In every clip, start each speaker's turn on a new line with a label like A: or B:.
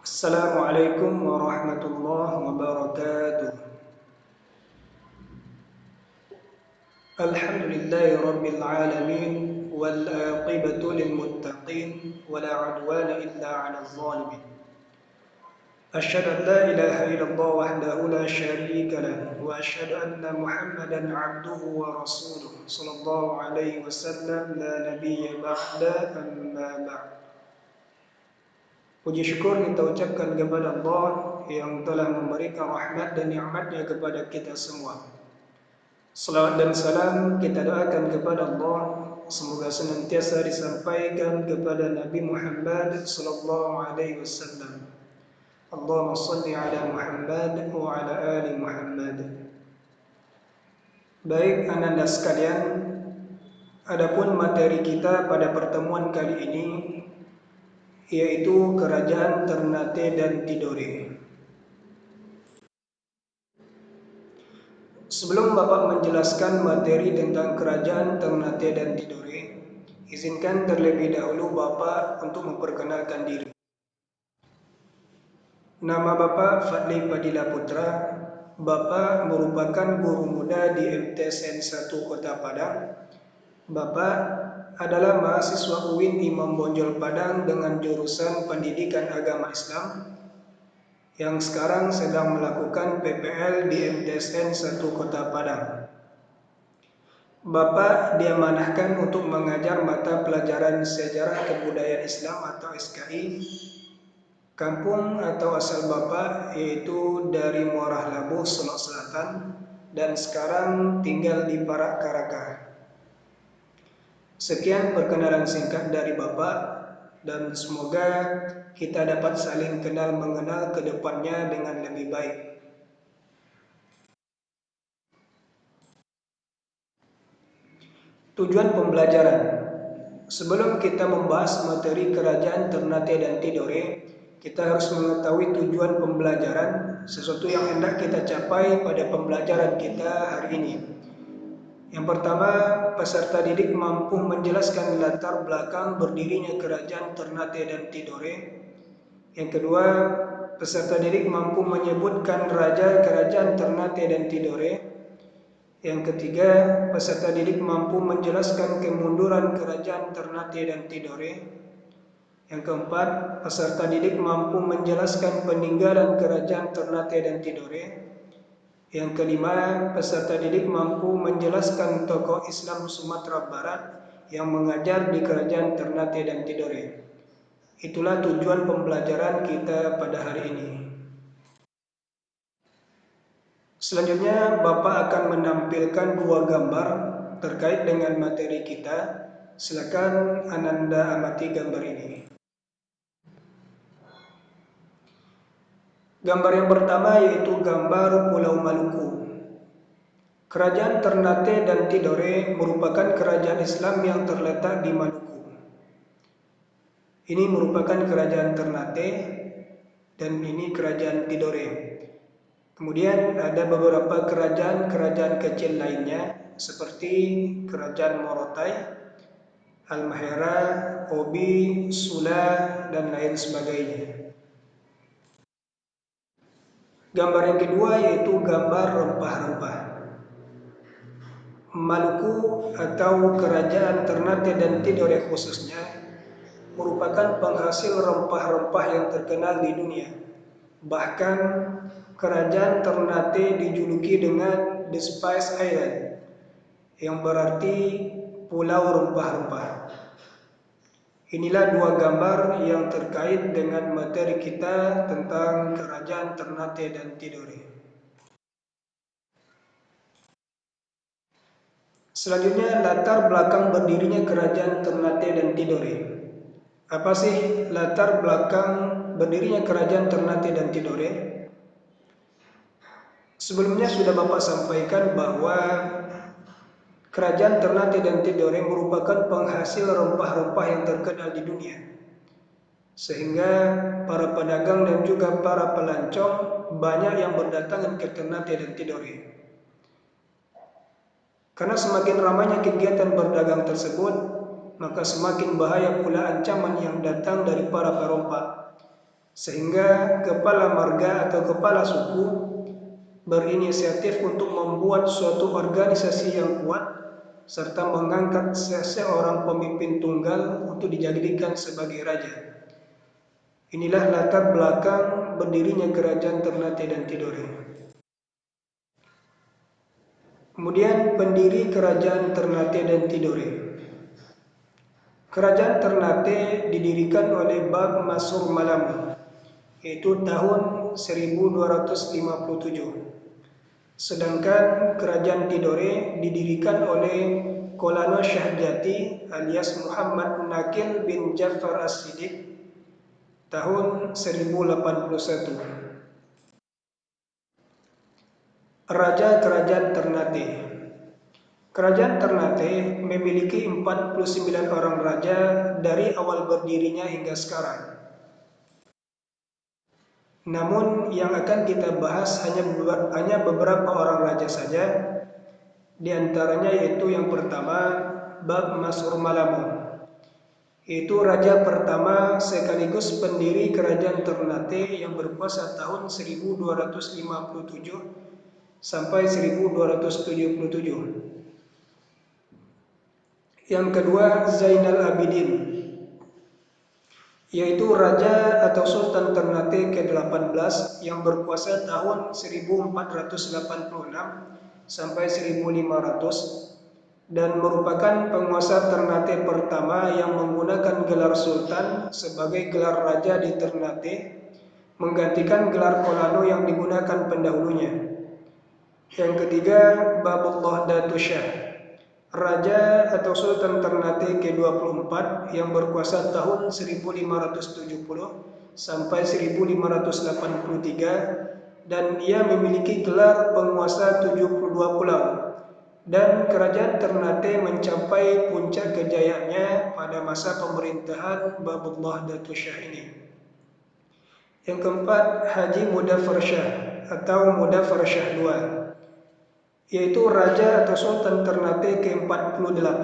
A: Assalamualaikum warahmatullahi wabarakatuh. Alhamdulillahi rabbil alamin wal aqibatu lil muttaqin wala udwana illa 'alal zalimin. Asyhadu an la ilaha illallah wahdahu la syarika lah wa asyhadu anna Muhammadan 'abduhu wa rasuluh sallallahu alaihi wasallam la nabiyya ba'da amma ba'd. Puji syukur kita ucapkan kepada Allah yang telah memberikan rahmat dan nikmatnya kepada kita semua. Salawat dan salam kita doakan kepada Allah semoga senantiasa disampaikan kepada Nabi Muhammad sallallahu alaihi wasallam. Allahumma shalli ala Muhammad wa ala ali Muhammad. Baik ananda sekalian, adapun materi kita pada pertemuan kali ini yaitu Kerajaan Ternate dan Tidore. Sebelum Bapak menjelaskan materi tentang Kerajaan Ternate dan Tidore, izinkan terlebih dahulu Bapak untuk memperkenalkan diri. Nama Bapak Fadli Padilla Putra. Bapak merupakan guru muda di MTSN 1 Kota Padang. Bapak adalah mahasiswa UIN Imam Bonjol Padang dengan jurusan Pendidikan Agama Islam yang sekarang sedang melakukan PPL di MTSN 1 Kota Padang. Bapak diamanahkan untuk mengajar mata pelajaran Sejarah Kebudayaan Islam atau SKI. Kampung atau asal Bapak yaitu dari Muarah Labuh, Solok Selatan, dan sekarang tinggal di Parak Karaka. Sekian perkenalan singkat dari Bapak, dan semoga kita dapat saling kenal mengenal ke depannya dengan lebih baik. Tujuan pembelajaran. Sebelum kita membahas materi Kerajaan Ternate dan Tidore, kita harus mengetahui tujuan pembelajaran, sesuatu yang hendak kita capai pada pembelajaran kita hari ini. Yang pertama, peserta didik mampu menjelaskan latar belakang berdirinya Kerajaan Ternate dan Tidore. Yang kedua, peserta didik mampu menyebutkan raja Kerajaan Ternate dan Tidore. Yang ketiga, peserta didik mampu menjelaskan kemunduran Kerajaan Ternate dan Tidore. Yang keempat, peserta didik mampu menjelaskan peninggalan Kerajaan Ternate dan Tidore. Yang kelima, peserta didik mampu menjelaskan tokoh Islam Sumatera Barat yang mengajar di Kerajaan Ternate dan Tidore. Itulah tujuan pembelajaran kita pada hari ini. Selanjutnya, Bapak akan menampilkan dua gambar terkait dengan materi kita. Silakan Ananda amati gambar ini. Gambar yang pertama yaitu gambar Pulau Maluku. Kerajaan Ternate dan Tidore merupakan kerajaan Islam yang terletak di Maluku. Ini merupakan kerajaan Ternate dan ini kerajaan Tidore. Kemudian ada beberapa kerajaan-kerajaan kecil lainnya seperti Kerajaan Morotai, Halmahera, Obi, Sula, dan lain sebagainya. Gambar yang kedua yaitu gambar rempah-rempah. Maluku atau Kerajaan Ternate dan Tidore khususnya merupakan penghasil rempah-rempah yang terkenal di dunia. Bahkan Kerajaan Ternate dijuluki dengan The Spice Island, yang berarti pulau rempah-rempah. Inilah dua gambar yang terkait dengan materi kita tentang Kerajaan Ternate dan Tidore. Selanjutnya, latar belakang berdirinya Kerajaan Ternate dan Tidore. Apa sih latar belakang berdirinya Kerajaan Ternate dan Tidore? Sebelumnya sudah Bapak sampaikan bahwa Kerajaan Ternate dan Tidore merupakan penghasil rempah-rempah yang terkenal di dunia. Sehingga para pedagang dan juga para pelancong banyak yang berdatangan ke Ternate dan Tidore. Karena semakin ramainya kegiatan berdagang tersebut, maka semakin bahaya pula ancaman yang datang dari para perompak. sehingga kepala marga atau kepala suku berinisiatif untuk membuat suatu organisasi yang kuat serta mengangkat seseorang pemimpin tunggal untuk dijadikan sebagai raja. Inilah latar belakang berdirinya kerajaan Ternate dan Tidore. Kemudian pendiri kerajaan Ternate dan Tidore. Kerajaan Ternate didirikan oleh Bab Masur Malamu, yaitu tahun 1257. Sedangkan kerajaan Tidore didirikan oleh Kolano Syahjati alias Muhammad Nakil bin Ja'far As-Siddiq tahun 1081. Raja Kerajaan Ternate. Kerajaan Ternate memiliki 49 orang raja dari awal berdirinya hingga sekarang. Namun yang akan kita bahas hanya beberapa orang raja saja. Di antaranya yaitu yang pertama Bab Masur Malamu, yaitu raja pertama sekaligus pendiri kerajaan Ternate yang berkuasa tahun 1257 sampai 1277. Yang kedua Zainal Abidin, yaitu raja atau Sultan Ternate ke-18 yang berkuasa tahun 1486 sampai 1500 dan merupakan penguasa Ternate pertama yang menggunakan gelar Sultan sebagai gelar raja di Ternate, menggantikan gelar Kolano yang digunakan pendahulunya. Yang ketiga Babullah Datu Syah, raja atau Sultan Ternate ke-24 yang berkuasa tahun 1570 sampai 1583 dan ia memiliki gelar penguasa 72 pulau, dan kerajaan Ternate mencapai puncak kejayaannya pada masa pemerintahan Babullah Datu Syah ini. Yang keempat Haji Mudaffar Syah atau Mudaffar Syah II, yaitu raja atau Sultan Ternate ke-48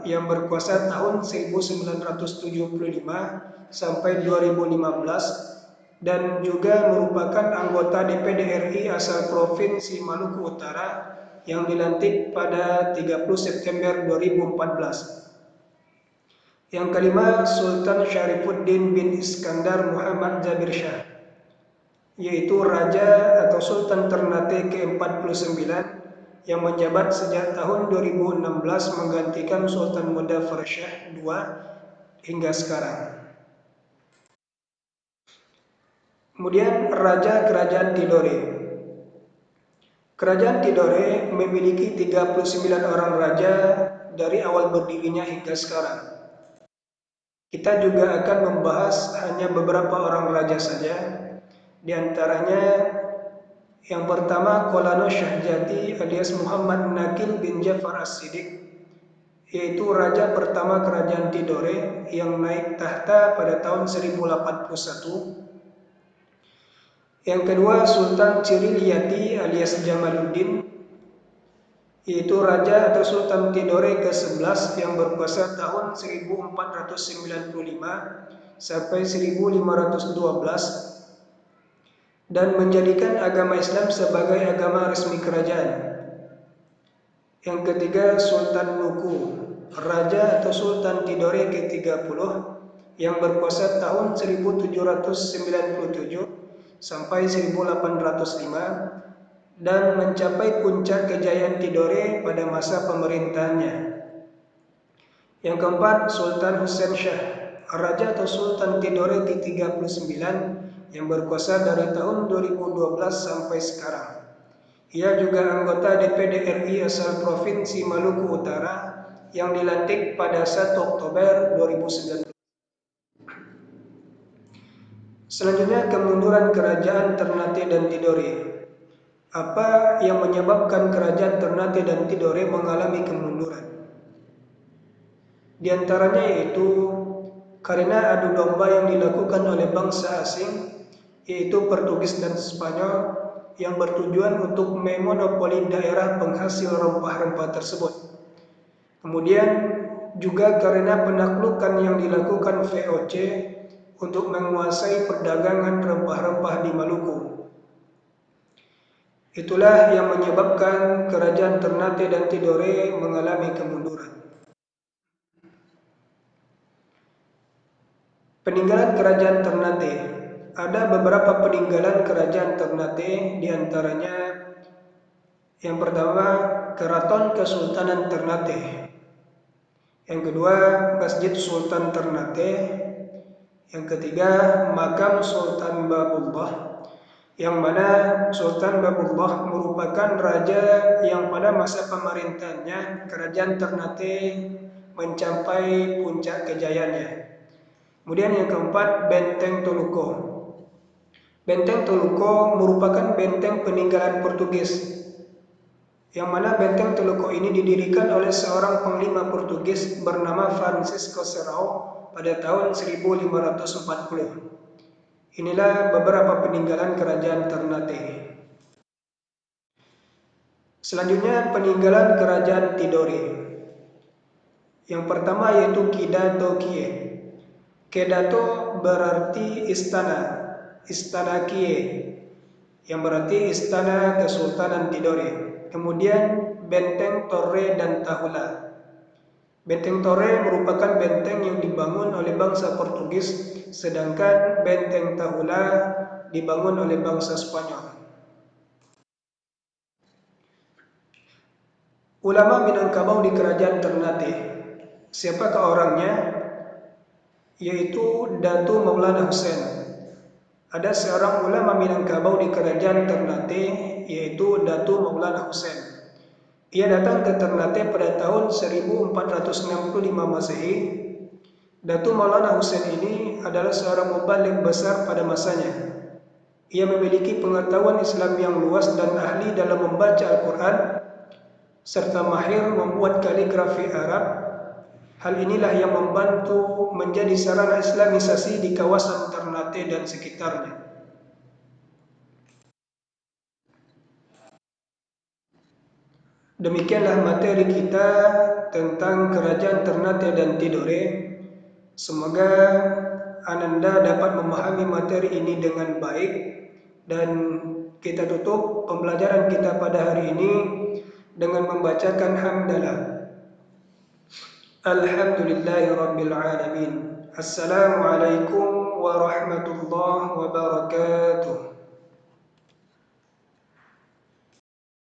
A: yang berkuasa tahun 1975 sampai 2015 dan juga merupakan anggota DPD RI asal Provinsi Maluku Utara yang dilantik pada 30 September 2014. Yang kelima Sultan Syarifuddin bin Iskandar Muhammad Jabir Syah, yaitu raja atau Sultan Ternate ke-49 yang menjabat sejak tahun 2016 menggantikan Sultan Mudaffar Syah II hingga sekarang. Kemudian Raja Kerajaan Tidore. Kerajaan Tidore memiliki 39 orang raja dari awal berdirinya hingga sekarang. Kita juga akan membahas hanya beberapa orang raja saja. Di antaranya yang pertama Kolano Syahjati alias Muhammad Nakil bin Ja'far As-Siddiq, yaitu raja pertama kerajaan Tidore yang naik tahta pada tahun 1081. Yang kedua Sultan Ciriliyati alias Jamaluddin, yaitu raja atau Sultan Tidore ke-11 yang berkuasa tahun 1495 sampai 1512 dan menjadikan agama Islam sebagai agama resmi kerajaan. Yang ketiga Sultan Nuku, raja atau Sultan Tidore ke-30 yang berkuasa tahun 1797 sampai 1805 dan mencapai puncak kejayaan Tidore pada masa pemerintahannya. Yang keempat Sultan Husain Syah, raja atau Sultan Tidore ke-39 yang berkuasa dari tahun 2012 sampai sekarang. Ia juga anggota DPD RI asal Provinsi Maluku Utara yang dilantik pada 1 Oktober 2019. Selanjutnya kemunduran kerajaan Ternate dan Tidore. Apa yang menyebabkan kerajaan Ternate dan Tidore mengalami kemunduran? Di antaranya yaitu karena adu domba yang dilakukan oleh bangsa asing, yaitu Portugis dan Spanyol, yang bertujuan untuk memonopoli daerah penghasil rempah-rempah tersebut. Kemudian juga karena penaklukan yang dilakukan VOC untuk menguasai perdagangan rempah-rempah di Maluku. Itulah yang menyebabkan kerajaan Ternate dan Tidore mengalami kemunduran. Peninggalan kerajaan Ternate. Ada beberapa peninggalan kerajaan Ternate, diantaranya yang pertama Keraton Kesultanan Ternate, yang kedua Masjid Sultan Ternate, yang ketiga Makam Sultan Babullah, yang mana Sultan Babullah merupakan raja yang pada masa pemerintahannya kerajaan Ternate mencapai puncak kejayaannya. Kemudian yang keempat, Benteng Toluko. Benteng Toluko merupakan benteng peninggalan Portugis, yang mana Benteng Toluko ini didirikan oleh seorang panglima Portugis bernama Francisco Serrao pada tahun 1540. Inilah beberapa peninggalan kerajaan Ternate. Selanjutnya peninggalan kerajaan Tidore. Yang pertama yaitu Kidato Kie. Kedato berarti istana, istana Kie, yang berarti istana Kesultanan Tidore. Kemudian Benteng Torre dan Tahula. Benteng Torre merupakan benteng yang dibangun oleh bangsa Portugis, sedangkan Benteng Tahula dibangun oleh bangsa Spanyol. Ulama Minangkabau di kerajaan Ternate. Siapakah orangnya? Yaitu Datu Maulana Hussein. Ada seorang ulama Minangkabau di kerajaan Ternate, yaitu Datu Maulana Hussein. Ia datang ke Ternate pada tahun 1465 Masehi. Datu Maulana Hussein ini adalah seorang mubaligh besar pada masanya. Ia memiliki pengetahuan Islam yang luas dan ahli dalam membaca Al-Quran, serta mahir membuat kaligrafi Arab. Hal inilah yang membantu menjadi sarana Islamisasi di kawasan Ternate dan sekitarnya. Demikianlah materi kita tentang kerajaan Ternate dan Tidore. Semoga Ananda dapat memahami materi ini dengan baik, dan kita tutup pembelajaran kita pada hari ini dengan membacakan hamdalah. Alhamdulillahirabbil alamin. Assalamualaikum warahmatullahi wabarakatuh.